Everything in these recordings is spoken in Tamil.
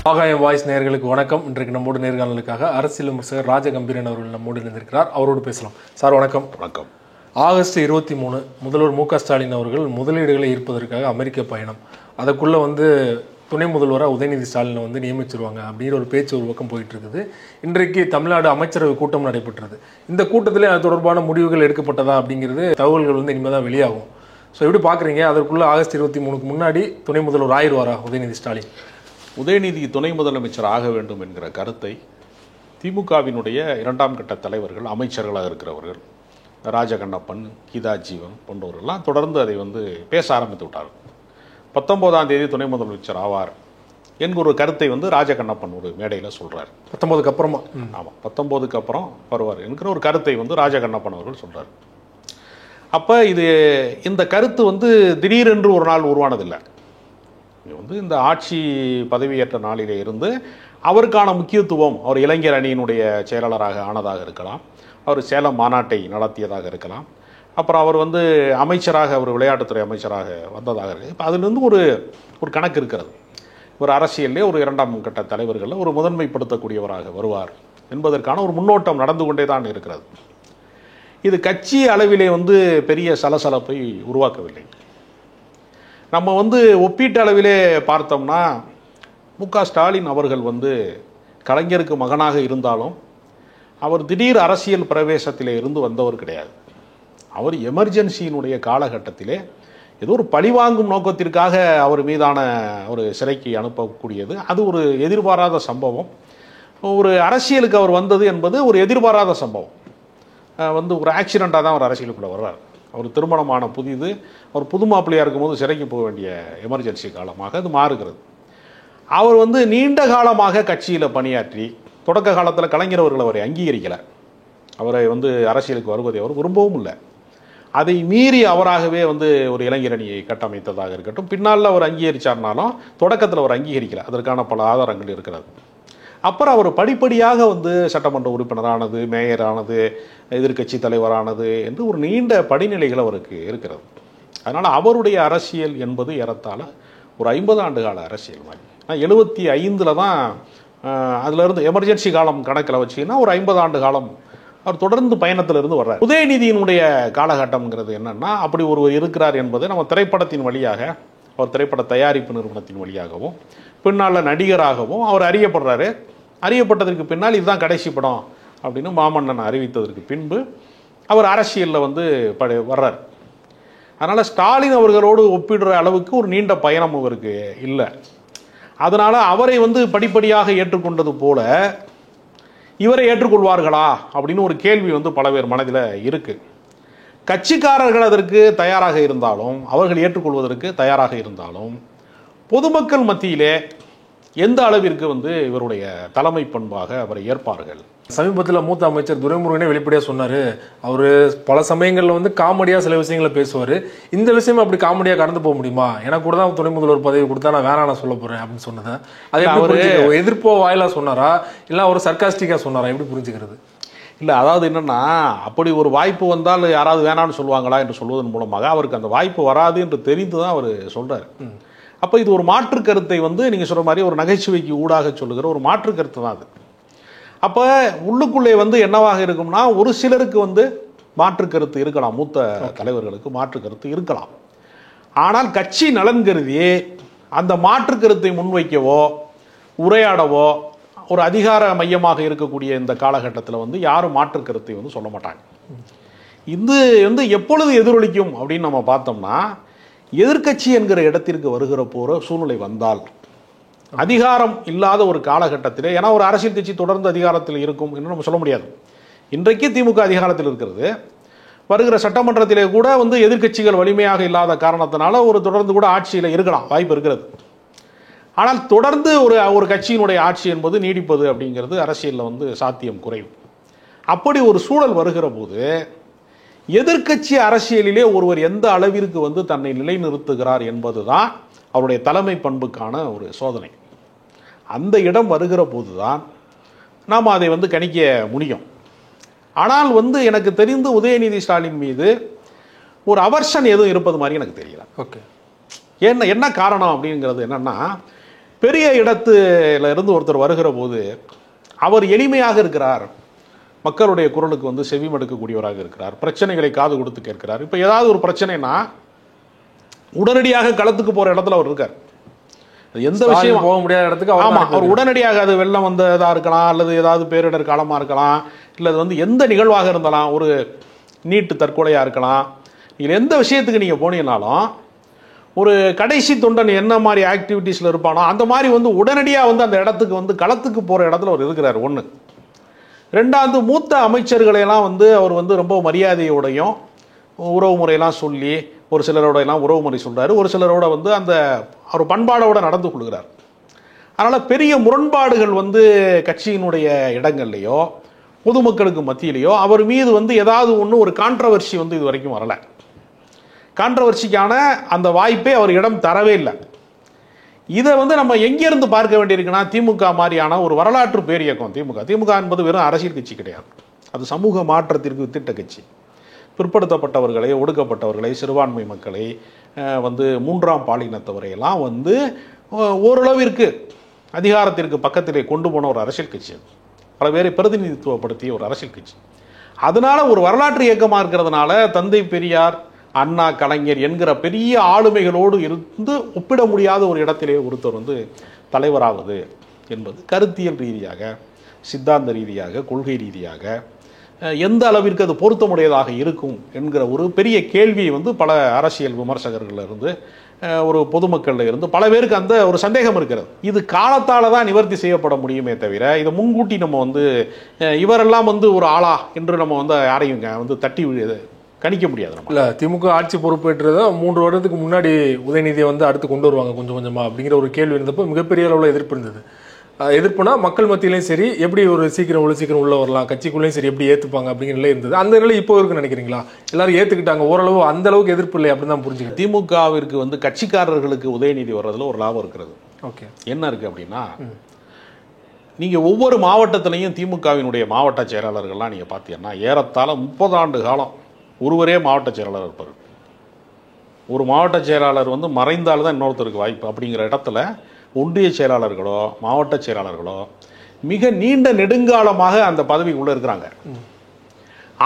ஆகாயம் வாய்ஸ் நேயர்களுக்கு வணக்கம். இன்றைக்கு நம்மோடு நேர்காணலுக்காக அரசியல் விமர்சகர் ராஜகம்பீரன் அவர்கள் நம்மோடு இருந்திருக்கிறார். அவரோடு பேசலாம். சார் வணக்கம். வணக்கம். ஆகஸ்ட் 23 முதல்வர் மு.க. ஸ்டாலின் அவர்கள் முதலீடுகளை ஈர்ப்பதற்காக அமெரிக்க பயணம். அதுக்குள்ளே துணை முதல்வராக உதயநிதி ஸ்டாலினை நியமிச்சிருவாங்க அப்படிங்கிற ஒரு பேச்சு ஒரு பக்கம் போயிட்டு இருக்குது. இன்றைக்கு தமிழ்நாடு அமைச்சரவை கூட்டம் நடைபெற்றது. இந்த கூட்டத்திலே அது தொடர்பான முடிவுகள் எடுக்கப்பட்டதா அப்படிங்கிறது தகவல்கள் இனிமேல் தான் வெளியாகும். ஸோ எப்படி பார்க்குறீங்க? அதற்குள்ளே ஆகஸ்ட் 23க்கு முன்னாடி துணை முதல்வர் ஆயிடுவாரா உதயநிதி ஸ்டாலின்? உதயநிதி துணை முதலமைச்சர் ஆக வேண்டும் என்கிற கருத்தை திமுகவினுடைய இரண்டாம் கட்ட தலைவர்கள், அமைச்சர்களாக இருக்கிறவர்கள், ராஜகண்ணப்பன், கீதா ஜீவன் போன்றவர்கள்லாம் தொடர்ந்து அதை பேச ஆரம்பித்து விட்டார்கள். 19ஆம் தேதி துணை முதலமைச்சர் ஆவார் என்கிற ஒரு கருத்தை ராஜகண்ணப்பன் ஒரு மேடையில் சொல்றார். 19க்கு அப்புறமா? ஆமாம், 19க்கு அப்புறம் வருவார் என்கிற ஒரு கருத்தை ராஜகண்ணப்பன் அவர்கள் சொல்றார். அப்போ இந்த கருத்து திடீரென்று ஒரு நாள் உருவானதில்லை. இந்த ஆட்சி பதவியேற்ற நாளிலே இருந்து அவருக்கான முக்கியத்துவம், அவர் இளைஞர் அணியினுடைய செயலாளராக ஆனதாக இருக்கலாம், அவர் சேலம் மாநாட்டை நடத்தியதாக இருக்கலாம், அப்புறம் அவர் அமைச்சராக, அவர் விளையாட்டுத்துறை அமைச்சராக வந்ததாக இருக்கு. இப்போ அதிலிருந்து ஒரு கணக்கு இருக்கிறது. ஒரு அரசியலே ஒரு இரண்டாம் கட்ட தலைவர்களில் ஒரு முதன்மைப்படுத்தக்கூடியவராக வருவார் என்பதற்கான ஒரு முன்னோட்டம் நடந்து கொண்டே தான் இருக்கிறது. இது கட்சி அளவிலே பெரிய சலசலப்பை உருவாக்கவில்லை. நம்ம ஒப்பீட்டு அளவிலே பார்த்தோம்னா மு.க. ஸ்டாலின் அவர்கள் கலைஞருக்கு மகனாக இருந்தாலும் அவர் திடீர் அரசியல் பிரவேசத்திலே இருந்து வந்தவர் கிடையாது. அவர் எமர்ஜென்சியினுடைய காலகட்டத்திலே ஏதோ ஒரு பழிவாங்கும் நோக்கத்திற்காக அவர் மீதான ஒரு சிறைக்கு அனுப்பக்கூடியது. அது ஒரு எதிர்பாராத சம்பவம். ஒரு அரசியலுக்கு அவர் வந்தது என்பது ஒரு எதிர்பாராத சம்பவம். ஒரு ஆக்சிடெண்ட்டாக தான் அவர் அரசியலுக்குள்ளே வர்றார். அவர் திருமணமான புதிது, அவர் புது மாப்பிள்ளையாக இருக்கும்போது சிறைக்கு போக வேண்டிய எமர்ஜென்சி காலமாக அது மாறுகிறது. அவர் நீண்ட காலமாக கட்சியில் பணியாற்றி தொடக்க காலத்தில் கலைஞர் அவர்கள் அவரை அங்கீகரிக்கலை. அவரை அரசியலுக்கு வருவதை அவர் விரும்பவும் இல்லை. அதை மீறி அவராகவே ஒரு இளைஞரணியை கட்டமைத்ததாக இருக்கட்டும், பின்னால் அவர் அங்கீகரித்தார்னாலும் தொடக்கத்தில் அவர் அங்கீகரிக்கலை. அதற்கான பல ஆதாரங்கள் இருக்கிறது. அப்புறம் அவர் படிப்படியாக சட்டமன்ற உறுப்பினரானது, மேயரானது, எதிர்கட்சி தலைவரானது என்று ஒரு நீண்ட படிநிலைகள் அவருக்கு இருக்கிறது. அதனால் அவருடைய அரசியல் என்பது ஏறத்தாழ ஒரு 50 ஆண்டு கால அரசியல் மாதிரி. 75 தான் அதிலிருந்து எமர்ஜென்சி காலம் கணக்கில் வச்சிங்கன்னா ஒரு 50 ஆண்டு காலம் அவர் தொடர்ந்து பயணத்திலிருந்து வர்றார். உதயநிதியினுடைய காலகட்டம்ங்கிறது என்னன்னா, அப்படி ஒருவர் இருக்கிறார் என்பதை நம்ம திரைப்படத்தின் வழியாக, அவர் திரைப்பட தயாரிப்பு நிறுவனத்தின் வழியாகவும் பின்னால் நடிகராகவும் அவர் அறியப்படுறாரு. அறியப்பட்டதற்கு பின்னால் இதுதான் கடைசி படம் அப்படின்னு மாமன்னன் அறிவித்ததற்கு பின்பு அவர் அரசியலில் வர்றார். அதனால் ஸ்டாலின் அவர்களோடு ஒப்பிடுற அளவுக்கு ஒரு நீண்ட பயணம் அவருக்கு இல்லை. அதனால் அவரை படிப்படியாக ஏற்றுக்கொண்டது போல இவரை ஏற்றுக்கொள்வார்களா அப்படின்னு ஒரு கேள்வி பல பேர் மனதில் இருக்குது. கட்சிக்காரர்கள் அதற்கு தயாராக இருந்தாலும், அவர்கள் ஏற்றுக்கொள்வதற்கு தயாராக இருந்தாலும், பொதுமக்கள் மத்தியிலே எந்த அளவிற்கு இவருடைய தலைமை பண்பாக அவரை ஏற்பார்கள்? சமீபத்தில் மூத்த அமைச்சர் துரைமுருகனே வெளிப்படையாக சொன்னார். அவர் பல சமயங்களில் காமெடியாக சில விஷயங்களை பேசுவார். இந்த விஷயம் அப்படி காமெடியாக கடந்து போக முடியுமா? எனக்கு கூட தான் துணை முதல்வர் பதவி கொடுத்தா நான் வேணாம் நான் சொல்ல போகிறேன் அப்படின்னு சொன்னதை அதே அவர் எதிர்ப்போ வாயிலாக சொன்னாரா, இல்லை அவர் சர்க்காஸ்டிக்காக சொன்னாரா? எப்படி புரிஞ்சுக்கிறது? இல்லை, அதாவது என்னென்னா, அப்படி ஒரு வாய்ப்பு வந்தால் யாராவது வேணான்னு சொல்லுவாங்களா என்று சொல்வதன் மூலமாக அவருக்கு அந்த வாய்ப்பு வராது என்று தெரிந்து தான் அவர் சொல்கிறார். அப்போ இது ஒரு மாற்று கருத்தை நீங்கள் சொல்கிற மாதிரி ஒரு நகைச்சுவைக்கு ஊடாக சொல்லுகிற ஒரு மாற்று கருத்து தான் அது. அப்போ உள்ளுக்குள்ளே என்னவாக இருக்கும்னா, ஒரு சிலருக்கு மாற்று கருத்து இருக்கலாம், மூத்த தலைவர்களுக்கு மாற்று கருத்து இருக்கலாம். ஆனால் கட்சி நலன் கருதி அந்த மாற்று கருத்தை முன்வைக்கவோ உரையாடவோ ஒரு அதிகார மையமாக இருக்கக்கூடிய இந்த காலகட்டத்தில் யாரும் மாற்று கருத்தை சொல்ல மாட்டாங்க. இது எப்பொழுது எதிரொலிக்கும் அப்படின்னு நம்ம பார்த்தோம்னா, எதிர்கட்சி என்கிற இடத்திற்கு வருகிற போகிற சூழ்நிலை வந்தால், அதிகாரம் இல்லாத ஒரு காலகட்டத்திலே, ஏன்னா ஒரு அரசியல் கட்சி தொடர்ந்து அதிகாரத்தில் இருக்கும் என்று நம்ம சொல்ல முடியாது. இன்றைக்கு திமுக அதிகாரத்தில் இருக்கிறது. வருகிற சட்டமன்றத்திலே கூட எதிர்கட்சிகள் வலிமையாக இல்லாத காரணத்தினால ஒரு தொடர்ந்து கூட ஆட்சியில் இருக்கலாம், வாய்ப்பு இருக்கிறது. ஆனால் தொடர்ந்து ஒரு கட்சியினுடைய ஆட்சி என்பது நீடிப்பது அப்படிங்கிறது அரசியலில் சாத்தியம் குறைவு. அப்படி ஒரு சூழல் வருகிற போது எதிர்கட்சி அரசியலிலே ஒருவர் எந்த அளவிற்கு தன்னை நிலைநிறுத்துகிறார் என்பதுதான் அவருடைய தலைமை பண்புக்கான ஒரு சோதனை. அந்த இடம் வருகிற போதுதான் நாம் அதை கணிக்க முடியும். ஆனால் எனக்கு தெரிந்து உதயநிதி ஸ்டாலின் மீது ஒரு அவர்ஷன் எதுவும் இருப்பது மாதிரி எனக்கு தெரியல. ஓகே, என்ன காரணம் அப்படிங்கிறது என்னன்னா, பெரிய இடத்துல இருந்து ஒருத்தர் வருகிற போது அவர் எளிமையாக இருக்கிறார், மக்களுடைய குரலுக்கு வந்து செவிமடுக்கக்கூடியவராக இருக்கிறார், பிரச்சனைகளை காது கொடுத்து கேட்கிறார். இப்போ ஏதாவது ஒரு பிரச்சனைனா உடனடியாக களத்துக்கு போகிற இடத்துல அவர் இருக்கார். எந்த விஷயம் போக முடியாத இடத்துக்கு ஆமாம், அவர் உடனடியாக, அது வெள்ளம் வந்ததாக இருக்கலாம், அல்லது ஏதாவது பேரிடர் காலமாக இருக்கலாம், இல்லை அது வந்து எந்த நிகழ்வாக இருந்தாலும், ஒரு நீட்டு தற்கொலையாக இருக்கலாம், நீங்கள் எந்த விஷயத்துக்கு நீங்கள் போனீங்கனாலும் ஒரு கடைசி தொண்டன் என்ன மாதிரி ஆக்டிவிட்டீஸில் இருப்பானோ அந்த மாதிரி வந்து உடனடியாக வந்து அந்த இடத்துக்கு வந்து களத்துக்கு போகிற இடத்துல அவர் இருக்கிறார். ஒன்று. ரெண்டாவது, மூத்த அமைச்சர்களையெல்லாம் வந்து அவர் வந்து ரொம்ப மரியாதையோடையும் உறவு முறையெல்லாம் சொல்லி, ஒரு சிலரோட எல்லாம் உறவு முறை சொல்கிறாரு, ஒரு சிலரோட வந்து அந்த அவர் பண்பாடோடு நடந்து கொள்கிறார். அதனால் பெரிய முரண்பாடுகள் வந்து கட்சியினுடைய இடங்கள்லையோ பொதுமக்களுக்கு மத்தியிலையோ அவர் மீது வந்து ஏதாவது ஒன்று ஒரு கான்ட்ரவர்சி வந்து இது வரைக்கும் வரலை. கான்ட்ரவர்சிக்கான அந்த வாய்ப்பை அவர் இடம் தரவே இல்லை. இதை வந்து நம்ம எங்கேருந்து பார்க்க வேண்டியிருக்குன்னா, திமுக மாதிரியான ஒரு வரலாற்று பேரியக்கம் திமுக என்பது வெறும் அரசியல் கட்சி கிடையாது, அது சமூக மாற்றத்திற்கு வித்திட்ட கட்சி. பிற்படுத்தப்பட்டவர்களை, ஒடுக்கப்பட்டவர்களை, சிறுபான்மை மக்களை, வந்து மூன்றாம் பாலினத்தவரையெல்லாம் வந்து ஓரளவிற்கு அதிகாரத்திற்கு பக்கத்திலே கொண்டு போன ஒரு அரசியல் கட்சி, அது பல பேரை பிரதிநிதித்துவப்படுத்திய ஒரு அரசியல் கட்சி. அதனால ஒரு வரலாற்று இயக்கமாக இருக்கிறதுனால தந்தை பெரியார், அண்ணா, கலைஞர் என்கிற பெரிய ஆளுமைகளோடு இருந்து ஒப்பிட முடியாத ஒரு இடத்திலே ஒருத்தர் வந்து தலைவராவது என்பது கருத்தியல் ரீதியாக, சித்தாந்த ரீதியாக, கொள்கை ரீதியாக எந்த அளவிற்கு அது பொருத்தமுடையதாக இருக்கும் என்கிற ஒரு பெரிய கேள்வியை வந்து பல அரசியல் விமர்சகர்கள் இருந்து, ஒரு பொதுமக்கள் இருந்து பல பேருக்கு அந்த ஒரு சந்தேகம் இருக்கிறது. இது காலத்தால் தான் நிவர்த்தி செய்யப்பட முடியுமே தவிர, இதை முன்கூட்டி நம்ம வந்து இவரெல்லாம் வந்து ஒரு ஆளா என்று நம்ம வந்து யாரையும் வந்து தட்டி கணிக்க முடியாது. நம்ம இல்லை, திமுக ஆட்சி பொறுப்பேற்றதை 3 வருடத்துக்கு முன்னாடி உதயநிதியை வந்து அடுத்து கொண்டு வருவாங்க கொஞ்சம் கொஞ்சமாக அப்படிங்கிற ஒரு கேள்வி இருந்தப்போ மிகப்பெரிய அளவில் எதிர்ப்பு இருந்தது. எதிர்ப்புனா மக்கள் மத்தியிலையும் சரி, எப்படி ஒரு சீக்கிரம் உள்ள வரலாம், கட்சிக்குள்ளேயும் சரி எப்படி ஏற்றுப்பாங்க அப்படிங்கிற நிலை இருந்தது. அந்த நிலை இப்போ இருக்குன்னு நினைக்கிறீங்களா? எல்லாரும் ஏற்றுக்கிட்டாங்க, ஓரளவு அந்த அளவுக்கு எதிர்ப்பு இல்லை அப்படின்னு தான் புரிஞ்சுக்கிறேன். திமுகவிற்கு வந்து கட்சிக்காரர்களுக்கு உதயநிதி வர்றதுல ஒரு லாபம் இருக்கிறது. ஓகே, என்ன இருக்குது அப்படின்னா, நீங்கள் ஒவ்வொரு மாவட்டத்திலையும் திமுகவினுடைய மாவட்ட செயலாளர்கள்லாம் நீங்கள் பார்த்தீங்கன்னா ஏறத்தாழ 30 ஆண்டு காலம் ஒருவரே மாவட்ட செயலாளர் இருப்பார். ஒரு மாவட்ட செயலாளர் வந்து மறைந்தால்தான் இன்னொருத்தருக்கு வாய்ப்பு. அப்படிங்கிற இடத்துல ஒன்றிய செயலாளர்களோ மாவட்ட செயலாளர்களோ மிக நீண்ட நெடுங்காலமாக அந்த பதவிக்குள்ளே இருக்கிறாங்க.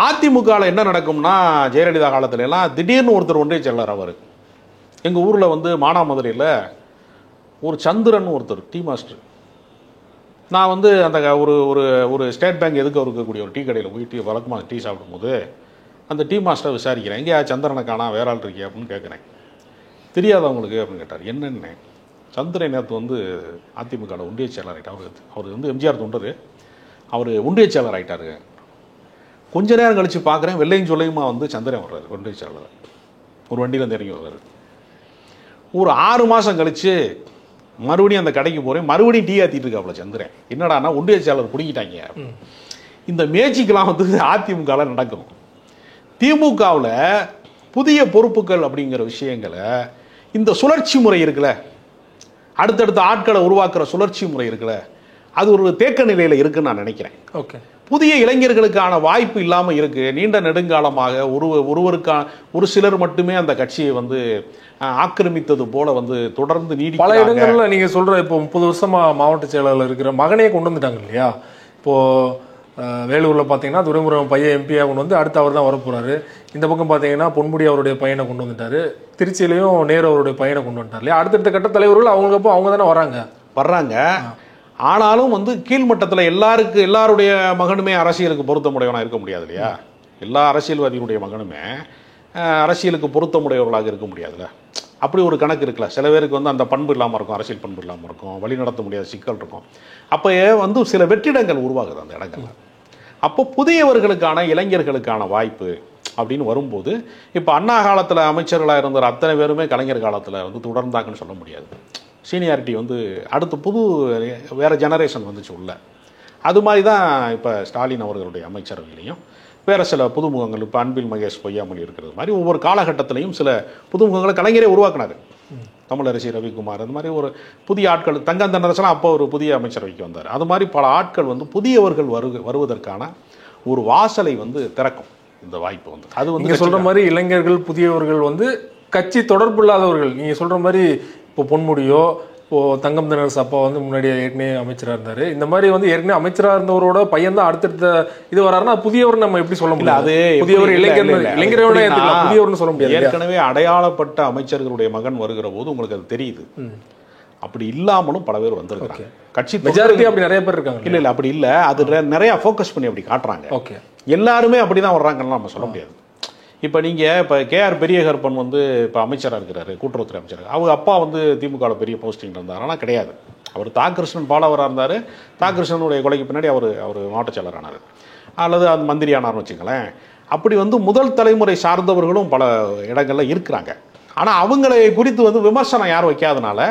அதிமுகவில் என்ன நடக்கும்னா, ஜெயலலிதா காலத்துல எல்லாம் திடீர்னு ஒருத்தர் ஒன்றிய செயலாளர் ஆவார். எங்கள் ஊரில் வந்து மானாமதுரையில் ஒரு சந்திரன் ஒருத்தர் டீ மாஸ்டர். நான் வந்து அந்த ஒரு ஒரு ஒரு ஸ்டேட் பேங்க் எதுக்கு இருக்கக்கூடிய ஒரு டீ கடையில் போய் வழக்கமாக டீ சாப்பிடும்போது அந்த டீ மாஸ்டரை விசாரிக்கிறேன், எங்கேயா சந்திரனை காணா, வேற ஆள் இருக்கியா அப்படின்னு கேட்குறேன். தெரியாதவங்களுக்கு அப்படின்னு கேட்டார். என்னென்ன, சந்திரன் நேற்று வந்து அதிமுகவில் ஒன்றிய செயலாளர் ஆகிட்டார். அவர் வந்து எம்ஜிஆர் தொண்டர், அவர் ஒன்றிய செயலாளர் ஆகிட்டாரு. கொஞ்ச நேரம் கழித்து பார்க்குறேன், வெள்ளையும் சொல்லையுமா வந்து சந்திரன் வர்றாரு ஒன்றிய செயலாளர். ஒரு வண்டியில் இறங்கி வர்றாரு. ஒரு 6 மாதம் கழித்து மறுபடியும் அந்த கடைக்கு போகிறேன், மறுபடியும் டீ ஆற்றிட்டு இருக்காப்புல சந்திரன். என்னடானா ஒன்றிய செயலாளர் பிடிக்கிட்டாங்க. இந்த மேட்சிக்கெலாம் வந்து அதிமுகவில் நடக்கும். திமுகவில் புதிய பொறுப்புகள் அப்படிங்கிற விஷயங்களை, இந்த சுழற்சி முறை இருக்குல்ல, அடுத்தடுத்த ஆட்களை உருவாக்குற சுழற்சி முறை இருக்குல்ல, அது ஒரு தேக்க நிலையில் இருக்குன்னு நான் நினைக்கிறேன். ஓகே, புதிய இளைஞர்களுக்கான வாய்ப்பு இல்லாமல் இருக்கு. நீண்ட நெடுங்காலமாக ஒரு சிலர் மட்டுமே அந்த கட்சியை வந்து ஆக்கிரமித்தது போல வந்து தொடர்ந்து நீடி பல இடங்கள்ல நீங்க சொல்ற இப்போ 30 வருஷமா மாவட்ட செயலாளர் இருக்கிற மகனையே கொண்டு வந்துட்டாங்க இல்லையா? இப்போ வேலூரில் பார்த்தீங்கன்னா துரைமுருகன் பையன் எம்பியாக கொண்டு வந்து அடுத்து அவர் தான் வரப்போறாரு. இந்த பக்கம் பார்த்தீங்கன்னா பொன்முடி அவருடைய பையனை கொண்டு வந்துட்டாரு. திருச்சியிலையும் நேரு அவருடைய பையனை கொண்டு வந்துட்டார் இல்லையா? அடுத்தடுத்த கட்ட தலைவர்கள் அவங்களுக்கு அவங்க தானே வர்றாங்க. ஆனாலும் வந்து கீழ்மட்டத்தில் எல்லாருடைய மகனுமே அரசியலுக்கு பொருத்தமுடையவனாக இருக்க முடியாது இல்லையா? எல்லா அரசியல்வாதிகளுடைய மகனுமே அரசியலுக்கு பொருத்தமுடையவர்களாக இருக்க முடியாதுல்ல. அப்படி ஒரு கணக்கு இருக்குல்ல. சில பேருக்கு வந்து அந்த பண்பு இல்லாமல் இருக்கும், அரசியல் பண்பு இல்லாமல் இருக்கும், வழி நடத்த முடியாத சிக்கல் இருக்கும். அப்போ வந்து சில வெற்றிடங்கள் உருவாகுது அந்த இடங்கள்ல. அப்போ புதியவர்களுக்கான, இளைஞர்களுக்கான வாய்ப்பு அப்படின்னு வரும்போது, இப்போ அண்ணா காலத்தில் அமைச்சர்களாக இருந்த அத்தனை பேருமே கலைஞர் காலத்தில் வந்து தொடர்ந்தாங்கன்னு சொல்ல முடியாது. சீனியாரிட்டி வந்து அடுத்து வேறு ஜெனரேஷன் வந்துச்சு உள்ள. அது மாதிரி தான் இப்போ ஸ்டாலின் அவர்களுடைய அமைச்சரவையிலையும் வேறு சில புதுமுகங்கள், இப்போ அன்பில் மகேஷ் பொய்யாமொழி இருக்கிறது மாதிரி ஒவ்வொரு காலகட்டத்திலையும் சில புதுமுகங்களை கலைஞரே உருவாக்குனார். தமிழரசி ரவிக்குமார், அந்த மாதிரி ஒரு புதிய ஆட்கள், தங்கம் தென்னரசெல்லாம் அப்போ ஒரு புதிய அமைச்சரவைக்கு வந்தார். அது மாதிரி பல ஆட்கள் வந்து புதியவர்கள் வருவதற்கான ஒரு வாசலை வந்து திறக்கும் இந்த வாய்ப்பு வந்து. அது வந்து நீங்கள் சொல்கிற மாதிரி இளைஞர்கள், புதியவர்கள் வந்து கட்சி தொடர்பு இல்லாதவர்கள், நீங்கள் சொல்கிற மாதிரி இப்போ பொன்முடியோ தங்கம் தினரசு அப்பா வந்து முன்னாடி ஏற்கனவே அமைச்சராக இருந்தார். இந்த மாதிரி வந்து ஏற்கனவே அமைச்சராக இருந்தவரோட பையன் தான் அடுத்தடுத்த இது வராருன்னா புதியவர் நம்ம எப்படி சொல்ல முடியல? அது புதியவர் இளைஞரோட புதியவர்னு சொல்ல முடியாது. ஏற்கனவே அடையாளப்பட்ட அமைச்சர்களுடைய மகன் வருகிற போது உங்களுக்கு அது தெரியுது. அப்படி இல்லாமலும் பல பேர் வந்திருக்காங்க. கட்சி மெஜாரிட்டி அப்படி நிறைய பேர் இருக்காங்க. இல்ல இல்ல அப்படி இல்ல, அது நிறைய ஃபோக்கஸ் பண்ணி அப்படி காட்டுறாங்க. ஓகே, எல்லாருமே அப்படிதான் வர்றாங்கன்னு நம்ம சொல்ல முடியாது. இப்போ நீங்கள் இப்போ கேஆர் பெரியகருப்பன் வந்து இப்போ அமைச்சராக இருக்கிறாரு, கூட்டுறவுத்துறை அமைச்சர். அவங்க அப்பா வந்து திமுகவில் பெரிய போஸ்டிங் இருந்தார். ஆனால் கிடையாது, அவர் தாகிருஷ்ணன் பாலவராக இருந்தார். தாகிருஷ்ணனுடைய கொலைக்கு பின்னாடி அவர் மாவட்ட செயலர் ஆனார், அல்லது அந்த மந்திரி ஆனார்னு வச்சுங்களேன். அப்படி வந்து முதல் தலைமுறை சார்ந்தவர்களும் பல இடங்களில் இருக்கிறாங்க. ஆனால் அவங்களை குறித்து வந்து விமர்சனம் யாரும் வைக்காதனால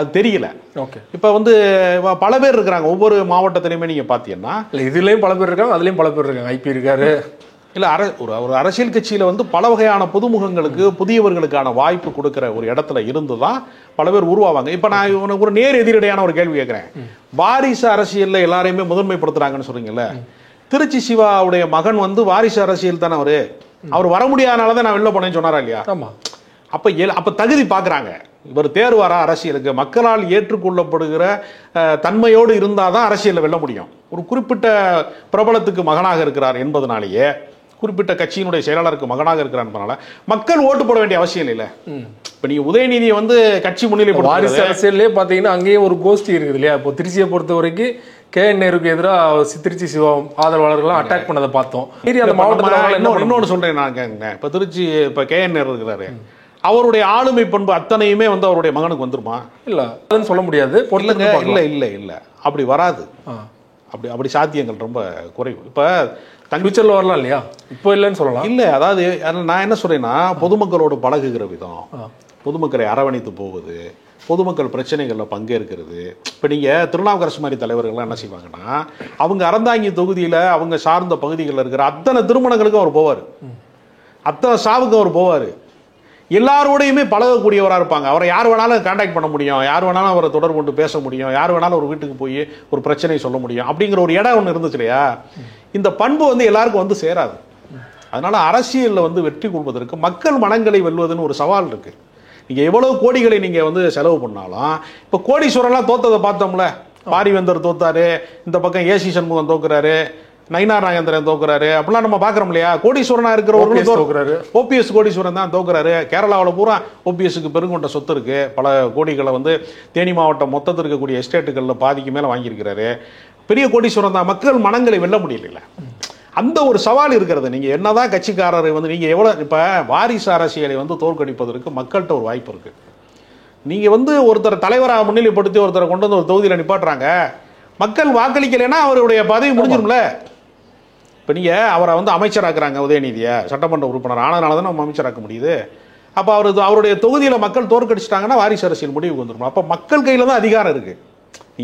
அது தெரியல. ஓகே, இப்போ வந்து பல பேர் இருக்கிறாங்க ஒவ்வொரு மாவட்டத்திலையுமே. நீங்கள் பார்த்தீங்கன்னா இல்லை இதுலேயும் பல பேர் இருக்காங்க, அதுலேயும் பல பேர் இருக்காங்க. ஐபி இருக்காரு. இல்லை ஒரு அரசியல் கட்சியில் வந்து பல வகையான புதுமுகங்களுக்கு புதியவர்களுக்கான வாய்ப்பு கொடுக்குற ஒரு இடத்துல இருந்து தான் பல பேர் உருவாவாங்க. இப்போ நான் ஒரு நேர் எதிரடையான ஒரு கேள்வி கேட்குறேன். வாரிசு அரசியலில் எல்லாரையுமே முதன்மைப்படுத்துறாங்கன்னு சொல்றீங்கல்ல, திருச்சி சிவாவுடைய மகன் வந்து வாரிசு அரசியல் தானே. அவர் வர முடியாதனால தான் நான் வெளில போனேன்னு சொன்னாரா இல்லையா? ஆமாம். அப்போ தகுதி பார்க்குறாங்க. இவர் தேர்வாரா அரசியலுக்கு மக்களால் ஏற்றுக்கொள்ளப்படுகிற தன்மையோடு இருந்தால் தான் அரசியலில் வெல்ல முடியும். ஒரு குறிப்பிட்ட பிரபலத்துக்கு மகனாக இருக்கிறார் என்பதனாலேயே, குறிப்பிட்ட கட்சியினுடைய செயலாளருக்கு மகனாக இருக்கிறார் என்பதனால மக்கள் ஓட்டு போட வேண்டிய அவசியம் இல்லை. இப்போ நீங்கள் உதயநிதியை வந்து கட்சி முன்னிலை வாரிசு அரசியல்லே பார்த்தீங்கன்னா அங்கேயும் ஒரு கோஷ்டி இருக்குது இல்லையா? இப்போ திருச்சியை பொறுத்த வரைக்கும் KN எதிராக திருச்சி சிவா ஆதரவாளர்கள்லாம் அட்டாக் பண்ணதை பார்த்தோம். அந்த மாவட்டத்தில் இன்னொன்று சொல்கிறேன் நான். இப்போ திருச்சி இப்போ KN இருக்கிறாரு, அவருடைய ஆளுமை பண்பு அத்தனையுமே வந்து அவருடைய மகனுக்கு வந்துருமா? இல்லை, அதுன்னு சொல்ல முடியாது. இல்லை இல்லை இல்லை, அப்படி வராது. அப்படி சாத்தியங்கள் ரொம்ப குறைவு. இப்போ ஃபியூச்சரில் வரலாம் இல்லையா? இப்போ இல்லைன்னு சொல்லலாம். இல்லை, அதாவது நான் என்ன சொல்றேன்னா, பொதுமக்களோடு பழகுகிற விதம், பொதுமக்களை அரவணைத்து போவது, பொதுமக்கள் பிரச்சனைகளில் பங்கேற்கிறது. இப்போ நீங்கள் திருநாவுக்கரசு மாதிரி தலைவர்கள்லாம் என்ன செய்வாங்கன்னா, அவங்க அறந்தாங்கி தொகுதியில் அவங்க சார்ந்த பகுதிகளில் இருக்கிற அத்தனை திருமணங்களுக்கும் அவர் போவார், அத்தனை சாவுக்கும் அவர் போவார். எல்லாரோடையுமே பழகக்கூடியவராக இருப்பாங்க. அவரை யார் வேணாலும் கான்டாக்ட் பண்ண முடியும், யார் வேணாலும் அவரை தொடர்பு கொண்டு பேச முடியும், யார் வேணாலும் ஒரு வீட்டுக்கு போய் ஒரு பிரச்சனையை சொல்ல முடியும். அப்படிங்கிற ஒரு இடம் ஒன்று இருந்துச்சு இல்லையா? இந்த பண்பு வந்து எல்லாருக்கும் வந்து சேராது. அதனால அரசியலில் வந்து வெற்றி கொள்வதற்கு மக்கள் மனங்களை வெல்வதுன்னு ஒரு சவால் இருக்கு. நீங்கள் எவ்வளவு கோடிகளை நீங்கள் வந்து செலவு பண்ணாலும், இப்போ கோடீஸ்வரன்லாம் தோத்ததை பார்த்தோம்ல. பாரிவேந்தர் தோத்தாரு, இந்த பக்கம் ஏசி சண்முகம் தோக்குறாரு, நயினார் நாகேந்திரன் தோக்குறாரு, அப்படிலாம் நம்ம பார்க்குறோம் இல்லையா? கோடீஸ்வரனா இருக்கிறவர்களும் தோக்குறாரு. OPS கோடீஸ்வரன் தான் தோக்குறாரு. கேரளாவில் பூரா OPSக்கு பெருங்கொண்ட சொத்து இருக்கு. பல கோடிகளை வந்து தேனி மாவட்டம் மொத்தத்தில் இருக்கக்கூடிய எஸ்டேட்டுகளில் பாதிக்கு மேலே வாங்கியிருக்கிறாரு. பெரிய கோடீஸ்வரன் தான். மக்கள் மனங்களை வெல்ல முடியல. அந்த ஒரு சவால் இருக்கிறது. நீங்கள் என்னதான் கட்சிக்காரரை வந்து நீங்கள் எவ்வளோ இப்போ வாரிசு அரசியலை வந்து தோற்கடிப்பதற்கு மக்கள்கிட்ட ஒரு வாய்ப்பு இருக்குது. நீங்கள் வந்து ஒருத்தர் தலைவராக முன்னிலைப்படுத்தி ஒருத்தரை கொண்டு வந்து ஒரு தொகுதியில் நிப்பாட்டுறாங்க, மக்கள் வாக்களிக்கலைன்னா அவருடைய பதவி முடிஞ்சிரும்ல. இப்போ நீங்கள் அவரை வந்து அமைச்சராக்குறாங்க, உதயநிதியை சட்டமன்ற உறுப்பினர் ஆனதுனால தான் நம்ம அமைச்சராக்க முடியுது. அப்போ அவருடைய தொகுதியில் மக்கள் தோற்கடிச்சிட்டாங்கன்னா வாரிசு அரசியல் முடிவுக்கு வந்துடும். அப்போ மக்கள் கையில் தான் அதிகாரம் இருக்குது.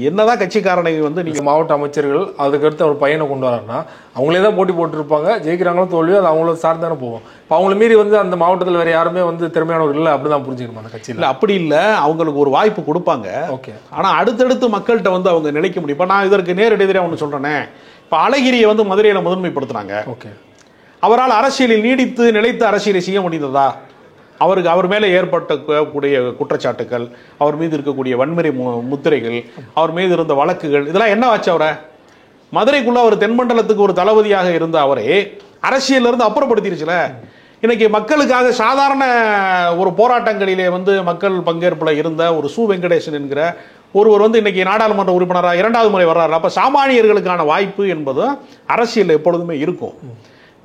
என்னதான் கட்சிக்காரனை வந்து நீங்கள் மாவட்ட அமைச்சர்கள் அதுக்கடுத்து அவர் பையனை கொண்டு வராருன்னா அவங்களே தான் போட்டி போட்டுருப்பாங்க. ஜெயிக்கிறாங்களோ தோல்வியோ அது அவங்கள சார்ந்தானே போவோம். இப்போ அவங்கள மீறி வந்து அந்த மாவட்டத்தில் வேறு யாருமே வந்து திறமையானவர் இல்லை அப்படிதான் புரிஞ்சுக்கணும் அந்த கட்சியில். இல்லை, அப்படி இல்லை, அவங்களுக்கு ஒரு வாய்ப்பு கொடுப்பாங்க. ஓகே, ஆனால் அடுத்தடுத்து மக்கள்கிட்ட வந்து அவங்க நிலைக்க முடியும். இப்போ நான் இதற்கு நேரடியாக ஒன்று சொல்கிறேனே, இப்போ அழகிரியை வந்து மதுரையில் முதன்மைப்படுத்துனாங்க. ஓகே, அவரால் அரசியலில் நீடித்து நிலைத்து அரசியலை செய்ய முடிந்ததா? அவர் மேலே ஏற்பட்டக்கூடிய குற்றச்சாட்டுகள், அவர் மீது இருக்கக்கூடிய வன்முறை முத்திரைகள், அவர் மீது இருந்த வழக்குகள், இதெல்லாம் என்ன ஆச்சு? அவரை மதுரைக்குள்ள அவர் தென்மண்டலத்துக்கு ஒரு தளபதியாக இருந்த அவரே அரசியலிருந்து அப்புறப்படுத்திருச்சுல. இன்னைக்கு மக்களுக்காக சாதாரண ஒரு போராட்டங்களிலே வந்து மக்கள் பங்கேற்பில் இருந்த ஒரு சு வெங்கடேசன் என்கிற ஒருவர் வந்து இன்னைக்கு நாடாளுமன்ற உறுப்பினராக 2வது முறை வர்றாரு. அப்போ சாமானியர்களுக்கான வாய்ப்பு என்பது அரசியல் எப்பொழுதுமே இருக்கும்.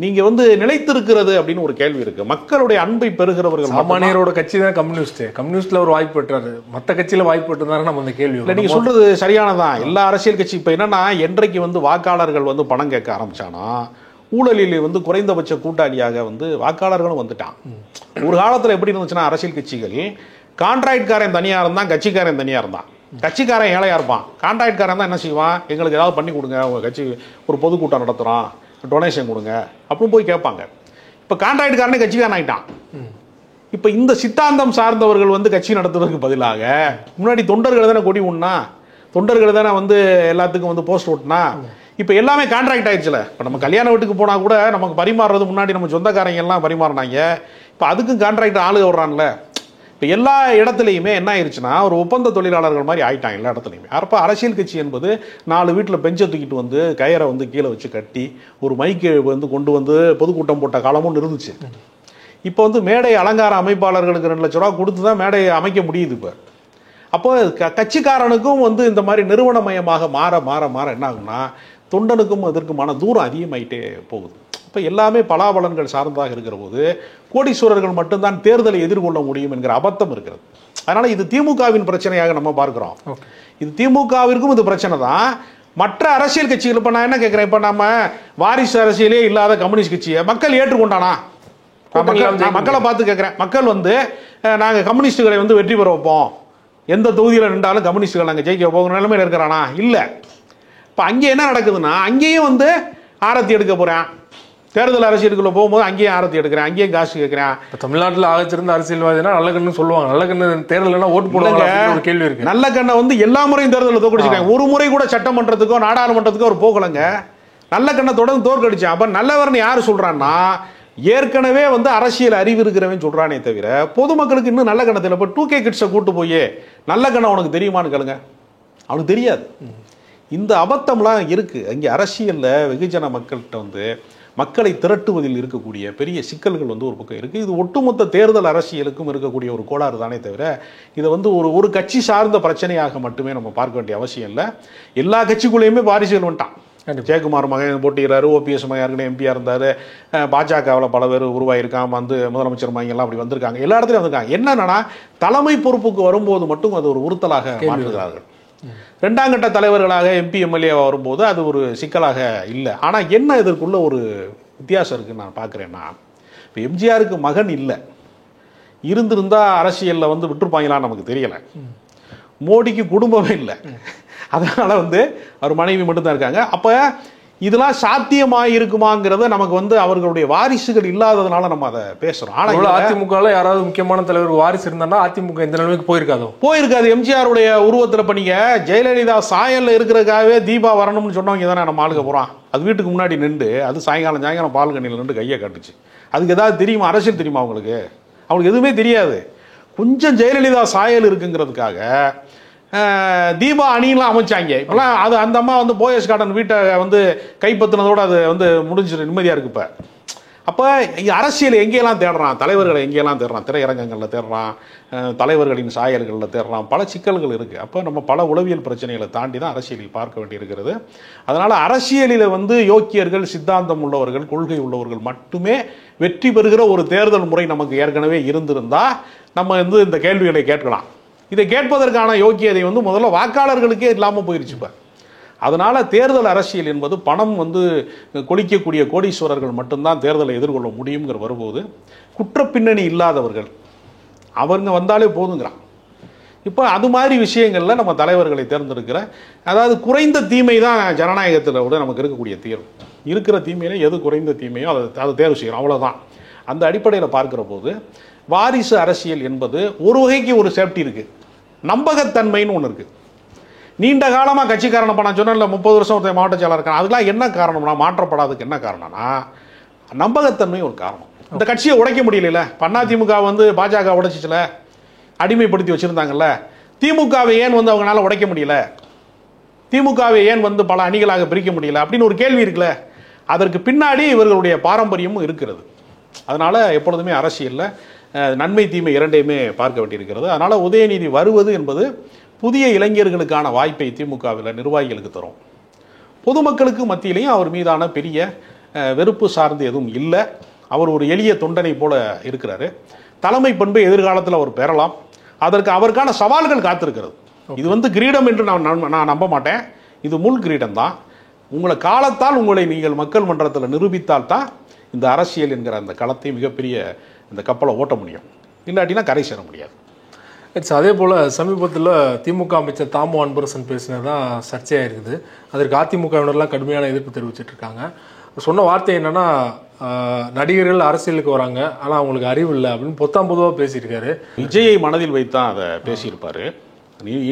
நீங்க வந்து நிலைத்திருக்கிறது அப்படின்னு ஒரு கேள்வி இருக்கு. மக்களுடைய அன்பை பெறுகிறவர்கள். சாமானியரோட கட்சி தான் கம்யூனிஸ்ட்ல ஒரு வாய்ப்பு பெற்றாரு, மற்ற கட்சியில வாய்ப்பு பெற்றிருந்தாரு. நம்ம அந்த கேள்வி இல்லை, நீங்க சொல்றது சரியானதான். எல்லா அரசியல் கட்சி இப்போ என்னன்னா, என்றைக்கு வந்து வாக்காளர்கள் வந்து பணம் கேட்க ஆரம்பிச்சானா, ஊழலில் வந்து குறைந்தபட்ச கூட்டாளியாக வந்து வாக்காளர்களும் வந்துட்டான். ஒரு காலத்தில் எப்படி இருந்துச்சுன்னா, அரசியல் கட்சிகள் கான்ட்ராக்ட்காரன் தனியா இருந்தான், கட்சிக்காரன் தனியா இருந்தான். கட்சிக்காரன் ஏழையா இருப்பான், கான்ட்ராக்ட்காரன் தான் என்ன செய்வான், எங்களுக்கு ஏதாவது பண்ணி கொடுங்க, உங்க கட்சி ஒரு பொதுக்கூட்டம் நடத்துறோம், டொனேஷன் கொடுங்க அப்படின்னு போய் கேட்பாங்க. இப்போ கான்ட்ராக்ட்காரனே கட்சிக்காரன் ஆகிட்டான். இப்போ இந்த சித்தாந்தம் சார்ந்தவர்கள் வந்து கட்சி நடத்துவதற்கு பதிலாக முன்னாடி தொண்டர்கள் தானே கொடி ஊன்னா, தொண்டர்கள் தானே வந்து எல்லாத்துக்கும் வந்து போஸ்ட் ஓட்டுனா, இப்போ எல்லாமே கான்ட்ராக்ட் ஆயிடுச்சுல. இப்போ நம்ம கல்யாண வீட்டுக்கு போனால் கூட நமக்கு பரிமாறுறது முன்னாடி நம்ம சொந்தக்காரங்க எல்லாம் பரிமாறினாங்க, இப்போ அதுக்கும் கான்ட்ராக்ட் ஆளு வர்றான்ல. இப்போ எல்லா இடத்துலையுமே என்ன ஆயிடுச்சுன்னா ஒரு ஒப்பந்த தொழிலாளர்கள் மாதிரி ஆயிட்டாங்க எல்லா இடத்துலையுமே. அப்போ அரசியல் கட்சி என்பது 4 வீட்டில் பெஞ்சை தூக்கிட்டு வந்து கயிறை வந்து கீழே வச்சு கட்டி ஒரு மைக்கு வந்து கொண்டு வந்து பொதுக்கூட்டம் போட்ட காலமும் இருந்துச்சு. இப்போ வந்து மேடை அலங்கார அமைப்பாளர்களுக்கு 2 லட்ச ரூபா கொடுத்து தான் மேடையை அமைக்க முடியுது. இப்போ அப்போ கட்சிக்காரனுக்கும் வந்து இந்த மாதிரி நிறுவனமயமாக மாற மாற மாற என்ன ஆகும்னா தொண்டனுக்கும் அதற்குமான தூரம் அதிகமாயிட்டே போகுது. இப்போ எல்லாமே பலாபலன்கள் சார்ந்ததாக இருக்கிற போது கோடீஸ்வரர்கள் மட்டும்தான் தேர்தலை எதிர்கொள்ள முடியும் என்கிற அபத்தம் இருக்கிறது. அதனால இது திமுகவின் பிரச்சனையாக நம்ம பார்க்கிறோம். இது திமுகவிற்கும் இது பிரச்சனை தான். மற்ற அரசியல் கட்சிகள் இப்போ நான் என்ன கேட்குறேன், இப்போ நம்ம வாரிசு அரசியலே இல்லாத கம்யூனிஸ்ட் கட்சியை மக்கள் ஏற்றுக்கொண்டானா? மக்களை பார்த்து கேட்குறேன். மக்கள் வந்து நாங்கள் கம்யூனிஸ்டுகளை வந்து வெற்றி பெற வைப்போம், எந்த தொகுதியில் நின்றாலும் கம்யூனிஸ்டுகள் நாங்கள் ஜெயிக்க போகிற நிலைமையில் இருக்கிறானா? இல்லை. இப்போ அங்கே என்ன நடக்குதுன்னா அங்கேயும் வந்து ஆரத்தி எடுக்க போகிறேன், தேர்தல் அரசியலுக்குள்ள போகும்போது அங்கேயும் ஆரத்தி எடுக்கிறேன், அங்கேயும் காசு கேட்கிறேன். இப்போ தமிழ்நாட்டில் ஆகச்சிருந்த அரசியல்வாதினா நல்ல கண்ணு சொல்லுவாங்க, நல்ல கண்ணு தேர்தல் ஓட்டு போடுவாங்க. ஒரு கேள்வி இருக்கு. நல்ல கண்ணை வந்து எல்லா முறையும் தேர்தலில் தோற்கடிச்சிருக்காங்க. ஒரு முறை கூட சட்டமன்றத்துக்கோ நாடாளுமன்றத்துக்கோ அவர் போகலைங்க. நல்ல கண்ணை தொடர்ந்து தோற்கடிச்சான். அப்போ நல்லவர்னு யார் சொல்றான்னா ஏற்கனவே வந்து அரசியல் அறிவு இருக்கிறவன் சொல்றானே தவிர பொதுமக்களுக்கு இன்னும் நல்ல கண்ணத்தில். இப்போ 2K கிட்ஸை கூட்டு போய் நல்ல கண்ணை உனக்கு தெரியுமான்னு கேளுங்க, அவனுக்கு தெரியாது. இந்த அபத்தம்லாம் இருக்கு. அங்கே அரசியலில் வெகுஜன மக்கள்கிட்ட வந்து மக்களை திரட்டுவதில் இருக்கக்கூடிய பெரிய சிக்கல்கள் வந்து ஒரு பக்கம் இருக்குது. இது ஒட்டுமொத்த தேர்தல் அரசியலுக்கும் இருக்கக்கூடிய ஒரு கோளாறு தானே தவிர இதை வந்து ஒரு கட்சி சார்ந்த பிரச்சனையாக மட்டுமே நம்ம பார்க்க வேண்டிய அவசியம் இல்லை. எல்லா கட்சிக்குள்ளேயுமே வாரிசுகள் வந்துட்டான். ஜெயக்குமார் மகன் போட்டிக்கிறாரு, OPS மகன் ஏற்கனவே எம்பியாக இருந்தார், பாஜகவில் பல பேர் உருவாயிருக்கான், வந்து முதலமைச்சர் மகன்லாம் அப்படி வந்திருக்காங்க, எல்லா இடத்துலையும் வந்திருக்காங்க. என்னன்னா தலைமை பொறுப்புக்கு வரும்போது மட்டும் அது ஒரு உறுத்தலாக மாற்றுகிறார்கள். 2ஆம் கட்ட தலைவர்களாக MP MLA வரும்போது அது ஒரு சிக்கலாக இல்லை. ஆனால் என்ன இதற்குள்ள ஒரு வித்தியாசம் இருக்குன்னு நான் பார்க்குறேன்னா, இப்போ எம்ஜிஆருக்கு மகன் இல்லை, இருந்திருந்தா அரசியலில் வந்து விட்டுருப்பாங்களான்னு நமக்கு தெரியலை. மோடிக்கு குடும்பமே இல்லை, அதனால் வந்து அவர் மனைவி மட்டும்தான் இருக்காங்க. அப்போ இதெல்லாம் சாத்தியமாக இருக்குமாங்கிறத நமக்கு வந்து அவர்களுடைய வாரிசுகள் இல்லாததுனால நம்ம அதை பேசுகிறோம். ஆனால் அதிமுகவில் யாராவது முக்கியமான தலைவர் வாரிசு இருந்தாங்கன்னா அதிமுக இந்த நிலைமைக்கு போயிருக்காது. எம்ஜிஆருடைய உருவத்தில் இப்போ நீங்கள் ஜெயலலிதா சாயலில் இருக்கிறதுக்காகவே தீபா வரணும்னு சொன்னவங்க தானே நம்ம ஆளுக போகிறோம். அது வீட்டுக்கு முன்னாடி நின்று அது சாயங்காலம் பால்கனியில் நின்று கையை காட்டுச்சு. அதுக்கு ஏதாவது தெரியுமா? அரசியல் தெரியுமா அவங்களுக்கு? அவங்களுக்கு எதுவுமே தெரியாது. கொஞ்சம் ஜெயலலிதா சாயல் இருக்குங்கிறதுக்காக தீபா அணியெல்லாம் அமைச்சாங்க. இப்போலாம் அது அந்த அம்மா வந்து போயஸ் கார்டன் வீட்டை வந்து கைப்பற்றினதோடு அது வந்து முடிஞ்சிடும், நிம்மதியாக இருக்கு. இப்போ அப்போ அரசியல் எங்கேயெல்லாம் தேடுறான், தலைவர்களை எங்கேயெல்லாம் தேடுறான், திரையரங்கங்களில் தேடுறான், தலைவர்களின் சாயல்களில் தேடுறான், பல சிக்கல்கள் இருக்குது. அப்போ நம்ம பல உளவியல் பிரச்சனைகளை தாண்டி தான் அரசியலில் பார்க்க வேண்டியிருக்கிறது. அதனால் அரசியலில் வந்து யோக்கியர்கள், சித்தாந்தம் உள்ளவர்கள், கொள்கை உள்ளவர்கள் மட்டுமே வெற்றி பெறுகிற ஒரு தேர்தல் முறை நமக்கு ஏற்கனவே இருந்திருந்தால் நம்ம வந்து இந்த கேள்விகளை கேட்கலாம். இதை கேட்பதற்கான யோக்கியதை வந்து முதல்ல வாக்காளர்களுக்கே இல்லாமல் போயிருச்சு. இப்போ அதனால் தேர்தல் அரசியல் என்பது பணம் வந்து கொளிக்கக்கூடிய கோடீஸ்வரர்கள் மட்டும்தான் தேர்தலை எதிர்கொள்ள முடியுங்கிற வரும்போது குற்றப்பின்னணி இல்லாதவர்கள் அவங்க வந்தாலே போதுங்கிறான். இப்போ அது மாதிரி விஷயங்களில் நம்ம தலைவர்களை தேர்ந்தெடுக்கிற, அதாவது குறைந்த தீமை தான் ஜனநாயகத்தில் விட நமக்கு இருக்கக்கூடிய தீர்வு. இருக்கிற தீமையில எது குறைந்த தீமையோ அதை தேர்வு செய்யணும், அவ்வளோதான். அந்த அடிப்படையில் பார்க்குற போது வாரிசு அரசியல் என்பது ஒரு வகைக்கு ஒரு சேஃப்டி இருக்குது, நம்பகத்தன்மைன்னு ஒன்று இருக்குது. நீண்ட காலமாக கட்சிக்காரனை நான் சொன்னேன்ல 30 வருஷம் ஒருத்தர் மாவட்ட செயலாளர் இருக்கான், அதுக்கெல்லாம் என்ன காரணம்னா மாற்றப்படாததுக்கு என்ன காரணம்னா நம்பகத்தன்மை ஒரு காரணம். இந்த கட்சியை உடைக்க முடியல. அதிமுக வந்து பாஜக உடைச்சிச்சுல, அடிமைப்படுத்தி வச்சுருந்தாங்கல்ல, திமுகவை ஏன் வந்து அவங்களால உடைக்க முடியல, திமுகவை ஏன் வந்து பல அணிகளாக பிரிக்க முடியல அப்படின்னு ஒரு கேள்வி இருக்குல்ல. அதற்கு பின்னாடி இவர்களுடைய பாரம்பரியமும் இருக்கிறது. அதனால் எப்பொழுதுமே அரசியலில் நன்மை தீமை இரண்டையுமே பார்க்க வேண்டியிருக்கிறது. அதனால் உதயநிதி வருவது என்பது புதிய இளைஞர்களுக்கான வாய்ப்பை திமுகவில் நிர்வாகிகளுக்கு தரும். பொதுமக்களுக்கு மத்தியிலையும் அவர் மீதான பெரிய வெறுப்பு சார்ந்து எதுவும் இல்லை. அவர் ஒரு எளிய தொண்டனை போல இருக்கிறாரு. தலைமை பண்பை எதிர்காலத்தில் அவர் பெறலாம். அதற்கு அவருக்கான சவால்கள் காத்திருக்கிறது. இது வந்து கிரீடம் என்று நான் நம்ப மாட்டேன். இது முள் கிரீடம் தான். உங்களை காலத்தால் உங்களை நீங்கள் மக்கள் மன்றத்தில் நிரூபித்தால் தான் இந்த அரசியல் என்கிற அந்த களத்தை மிகப்பெரிய இந்த கப்பலை ஓட்ட முடியும். இல்லாட்டினா கரை சேர முடியாது. அதே போல் சமீபத்தில் திமுக அமைச்சர் தாமோ அன்பரசன் பேசினது தான் சர்ச்சையாக இருக்குது. அதற்கு அதிமுகவினர்லாம் கடுமையான எதிர்ப்பு தெரிவிச்சிட்டு இருக்காங்க. சொன்ன வார்த்தை என்னன்னா, நடிகர்கள் அரசியலுக்கு வராங்க ஆனால் அவங்களுக்கு அறிவு இல்லை அப்படின்னு பொதுவாக பேசியிருக்காரு. விஜயை மனதில் வைத்தான் அதை பேசியிருப்பார்.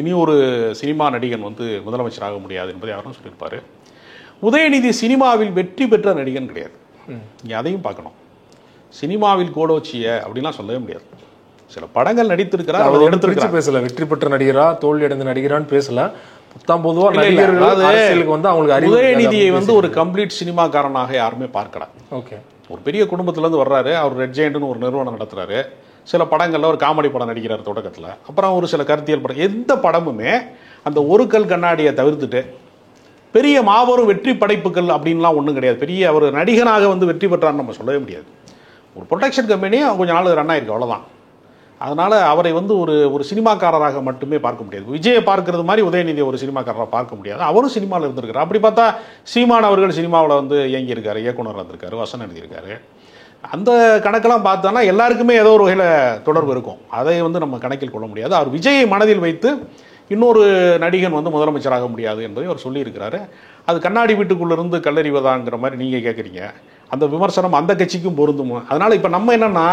இனி ஒரு சினிமா நடிகன் வந்து முதலமைச்சராக முடியாது என்பதை யாரும் சொல்லியிருப்பார். உதயநிதி சினிமாவில் வெற்றி பெற்ற நடிகன் கிடையாது. நீங்கள் அதையும் பார்க்கணும். சினிமாவில் கோடோச்சிய அப்படின்லாம் சொல்லவே முடியாது. சில படங்கள் நடித்திருக்கிறார், அவர் அவர் பிரிச்சு எடுத்திருக்கிறார். பேசல, வெற்றி பெற்ற நடிகரா தோல்வி அடைந்த நடிகரான்னு பேசல. புத்தாம் பொதுவா இல்ல, நடிகர்கள் அதாவது அரசியலுக்கு வந்து அவங்களுக்கு அறிவு உதயநிதியை வந்து ஒரு கம்ப்ளீட் சினிமாக்காரனாக யாருமே பார்க்கல. ஓகே, ஒரு பெரிய குடும்பத்திலேருந்து வர்றாரு, அவர் ரெட் ஜெயண்ட்னு ஒரு நிறுவனம் நடத்துறாரு, சில படங்களில் ஒரு காமெடி படம் நடிக்கிறார் தொடக்கத்தில், அப்புறம் ஒரு சில கருத்தியல் படம். எந்த படமுமே அந்த ஒரு கல் கண்ணாடியை தவிர்த்துட்டு பெரிய மாபெரும் வெற்றி படைப்புகள் அப்படின்லாம் ஒன்றும் கிடையாது. பெரிய அவர் நடிகனாக வந்து வெற்றி பெற்றார்னு நம்ம சொல்லவே முடியாது. ஒரு ப்ரொடக்ஷன் கம்பெனியும் கொஞ்சம் நாள் ரன் ஆயிருக்கு, அவ்வளோதான். அதனால் அவரை வந்து ஒரு சினிமாக்காரராக மட்டுமே பார்க்க முடியாது. விஜயை பார்க்கறது மாதிரி உதயநிதியை ஒரு சினிமாக்காரராக பார்க்க முடியாது. அவரும் சினிமாவில் இருந்திருக்காரு. அப்படி பார்த்தா சீமான் அவர்கள் சினிமாவில் வந்து இயங்கியிருக்காரு, இயக்குனர் இருந்திருக்காரு, வசனம் எழுதியிருக்காரு. அந்த கணக்கெல்லாம் பார்த்தோன்னா எல்லாருக்குமே ஏதோ ஒரு வகையில் தொடர்பு இருக்கும். அதை வந்து நம்ம கணக்கில் கொள்ள முடியாது. அவர் விஜயை மனதில் வைத்து இன்னொரு நடிகன் வந்து முதலமைச்சராக முடியாது என்பதை அவர் சொல்லியிருக்கிறாரு. அது கண்ணாடி வீட்டுக்குள்ளேருந்து கல்லறிவதாங்கிற மாதிரி நீங்கள் கேட்குறீங்க. அந்த விமர்சனம் அந்த கட்சிக்கும் பொருந்தும். அதனால் இப்போ நம்ம என்னென்னா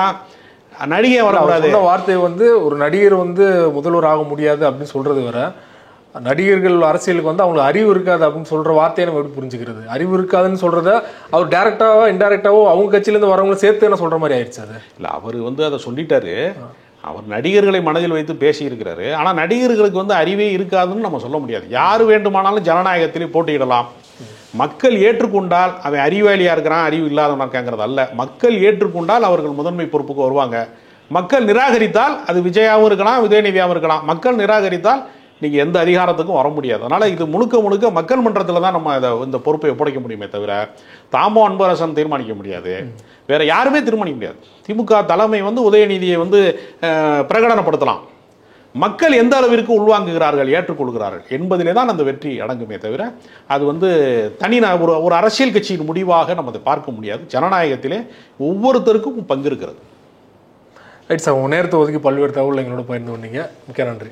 நடிகை வரக்கூடாது வார்த்தை வந்து ஒரு நடிகர் வந்து முதல்வர் ஆக முடியாது அப்படின்னு சொல்றது வேற, நடிகர்கள் அரசியலுக்கு வந்து அவங்களுக்கு அறிவு இருக்காது அப்படின்னு சொல்ற வார்த்தையை நம்ம எப்படி புரிஞ்சுக்கிறது? அறிவு இருக்காதுன்னு சொல்றத அவர் டைரக்டாவோ இன்டைரக்டாவோ அவங்க கட்சியிலேருந்து வரவங்களும் சேர்த்து என்ன சொல்ற மாதிரி ஆயிடுச்சு. அது இல்லை, அவர் வந்து அதை சொல்லிட்டாரு. அவர் நடிகர்களை மனதில் வைத்து பேசியிருக்கிறாரு. ஆனால் நடிகர்களுக்கு வந்து அறிவே இருக்காதுன்னு நம்ம சொல்ல முடியாது. யார் வேண்டுமானாலும் ஜனநாயகத்திலே போட்டியிடலாம். மக்கள் ஏற்றுக்கொண்டால் அவன் அறிவாளியாக இருக்கிறான், அறிவு இல்லாதவனாக இருக்காங்கிறது அல்ல. மக்கள் ஏற்றுக்கொண்டால் அவர்கள் முதன்மை பொறுப்புக்கு வருவாங்க. மக்கள் நிராகரித்தால் அது விஜயாவும் இருக்கலாம், உதயநிதியாகவும் இருக்கலாம். மக்கள் நிராகரித்தால் நீங்கள் எந்த அதிகாரத்துக்கும் வர முடியாது. அதனால் இது முழுக்க முழுக்க மக்கள் மன்றத்தில் தான் நம்ம இந்த பொறுப்பை ஒப்படைக்க முடியுமே தவிர தாமோ அன்பரசன் தீர்மானிக்க முடியாது, வேற யாருமே தீர்மானிக்க முடியாது. திமுக தலைமை வந்து உதயநிதியை வந்து பிரகடனப்படுத்தலாம். மக்கள் எந்த அளவிற்கு உள்வாங்குகிறார்கள், ஏற்றுக்கொள்கிறார்கள் என்பதிலே தான் அந்த வெற்றி அடங்குமே தவிர அது வந்து தனி ஒரு அரசியல் கட்சியின் முடிவாக நம்ம அதை பார்க்க முடியாது. ஜனநாயகத்திலே ஒவ்வொருத்தருக்கும் பங்கு இருக்கிறது. ரைட் சார், உங்கள் நேரத்தை ஒதுக்கி பல்வேறு தகவல் எங்களோட பகிர்ந்து கொண்டீங்க. மிக்க நன்றி.